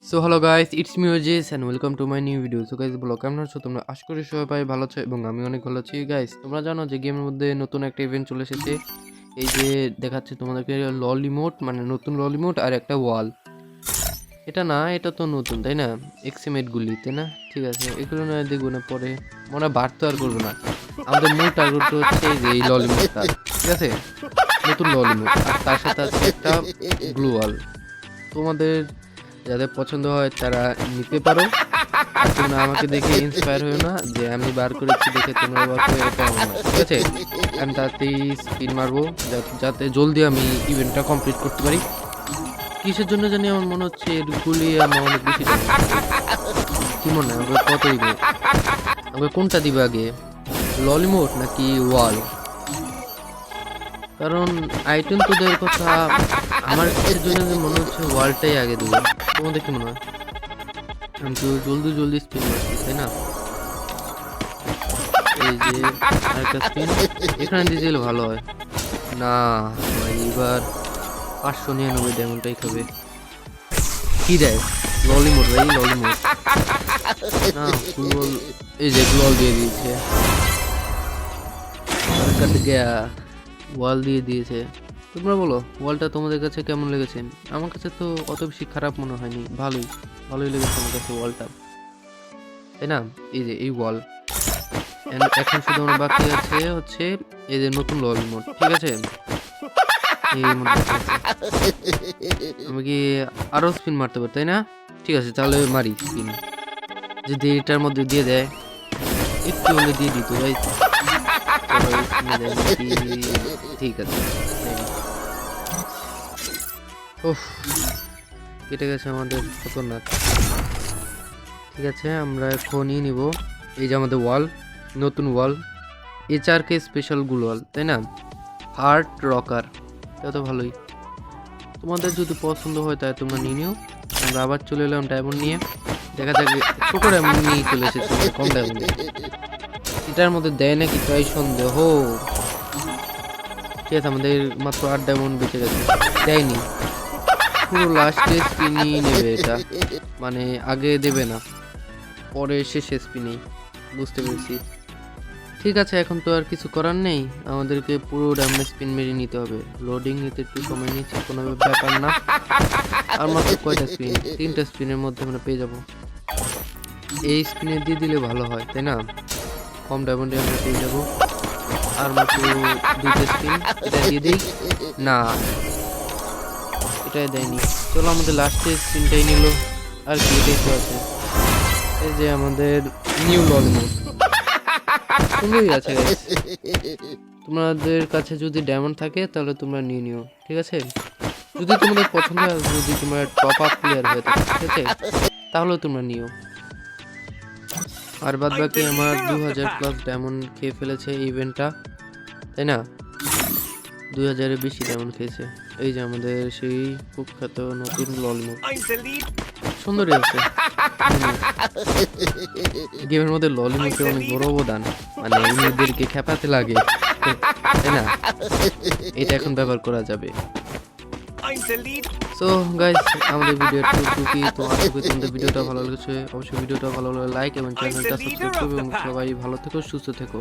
So hello guys, it's me Ojas and welcome to my new video. So guys বলো কেমন আছো তোমরা? আশা করি সবাই ভালো আছো এবং আমি অনেক ভালো আছি। গাইস তোমরা জানো যে গেমের মধ্যে নতুন একটা ইভেন্ট চলে এসেছে। এই যে দেখাচ্ছে তোমাদেরকে ললিমোট, মানে নতুন ললিমোট আর একটা ওয়াল। এটা না, এটা তো নতুন তাই না? এক্সিমেটগুলি তাই না? ঠিক আছে, এগুলো না দেখবো না পরে, মনে হয় বাড়তে আর করবো না। আমাদের মূল টার্গেট হচ্ছে এই যে এই ললিমোটটা, ঠিক আছে? নতুন ললিমোট আর তার সাথে আছে একটা গ্লু ওয়াল। তোমাদের যাদের পছন্দ হয় তারা নিতে পারো। আর তোমরা আমাকে দেখে ইন্সপায়ার হয়েও না যে আমি বার করেছি দেখে তোমরা বার করে এটা হবে না, ঠিক আছে? আমি তাতেই স্পিন মারবো যাতে জলদি আমি ইভেন্টটা কমপ্লিট করতে পারি। কিসের জন্য জানি আমার মনে হচ্ছে এগুলি আমার অনেক বেশি দাম। কি মনে হয় আমাকে কত দিবে? আমাকে কোনটা দিবে আগে, ললিমোট নাকি ওয়াল? কারণ আইটেম তো দেওয়ার কথা, আমার এর জন্য মনে হচ্ছে ওয়ালটাই আগে দেবে। তোমাদের কি মনে হয়? আমি তো জলদি জলদি স্পিন মারছি তাই না? এই যে আরেকটা স্পিন এখানে দিয়ে দিলে ভালো হয় না ভাই। এবার 599 ডায়মন্ডটাই খাবে। কি দেয়? ললিমোট ভাই, ললিমোট না গ্লোল। এই যে গ্লোল দিয়ে দিয়েছে, কাট গয়া। ওয়াল দিয়ে দিয়েছে। তোমরা বলো ওয়ালটা তোমাদের কাছে কেমন লেগেছে? আমার কাছে তো অত বেশি খারাপ মনে হয়নি, ভালোই ভালোই লেগেছে আমার কাছে ওয়ালটা, তাই না? এই যে এই ওয়াল। এখন শুধু আমার বাকি আছে হচ্ছে এই যে নতুন ললিমোট, ঠিক আছে? এই আমি কি আরো স্পিন মারতে পারি তাই না? ঠিক আছে তাহলে মারি স্পিন, যদি এটার মধ্যে দিয়ে দেয় একটু হলে দিয়ে দিত ভাই। ঠিক আছে, ওহ কেটে গেছে আমাদের খতরনাক। ঠিক আছে আমরা এখনই নিব এই যে আমাদের ওয়াল, নতুন ওয়াল, HRK স্পেশাল গ্লু ওয়াল, তাই না? হার্ট রকার, এটা তো ভালোই। তোমাদের যদি পছন্দ হয় তাই তোমরা নিয়ে নিও। আমরা আবার চলে এলাম ডায়মন্ড নিয়ে। দেখা যাক, ছোট ডায়মন্ড নিয়ে চলে এসেছি, কম ডায়মন্ড। এটার মধ্যে দেয় নাকি তাই সন্দেহ। ঠিক আছে আমাদের মাত্র 8 ডায়মন্ড বেঁচে গেছে। দেয়নি, পুরো লাস্টে স্পিনই নেবে এটা, মানে আগে দেবে না, পরে শেষে স্পিনেই। বুঝতে পেরেছি। ঠিক আছে এখন তো আর কিছু করার নেই, আমাদেরকে পুরো ডায়মন্ড স্পিন মেরে নিতে হবে। লোডিং নিতে একটু সময় নিচ্ছে, কোনো ব্যাপার না। আর মাত্র কয়টা স্পিন? 3টা স্পিনের মধ্যে আমরা পেয়ে যাব। এই স্পিনে দিয়ে দিলে ভালো হয় তাই না? কম ডায়মন্ডে আমরা পেয়ে যাব। আর মাত্র 2টা স্পিন, এটা দিয়ে দিই না, এটাই দেয়নি। চলো আমাদের লাস্টের স্পিনটাই নিল, আর কি এটাই তো আছে। এই যে আমাদের নিউ ললিমোট, সুন্দরই আছে guys। তোমাদের কাছে যদি ডায়মন্ড থাকে তাহলে তোমরা নিয়ে নিও, ঠিক আছে? যদি তোমাদের পছন্দ হয়, যদি তোমরা টপ আপ প্লেয়ার হয়ে থাকে, ঠিক আছে, তাহলে তোমরা নিও। আর বাদ বাকি আমার 2000+ ডায়মন্ড খেয়ে ফেলেছে এই ইভেন্টটা, তাই না? 2000-এর বেশি ডায়মন্ড খেয়েছে। এই যে আমাদের সেই কুখ্যাত নতুন ললিমোট, সুন্দরই আছে। গেমের মধ্যে ললিমোটের অনেক বড় অবদান, মানে এদেরকে খেপাতে লাগে, তাই না? এটা এখন ব্যবহার করা যাবে। সো গাইস আমাদের ভিডিও টুকি তো আশা করি তোমাদের ভিডিওটা ভালো লেগেছে। অবশ্যই ভিডিওটা ভালো লাগলে লাইক এবং চ্যানেলটা সাবস্ক্রাইব করবে এবং সবাই ভালো থেকো, সুস্থ থেকো।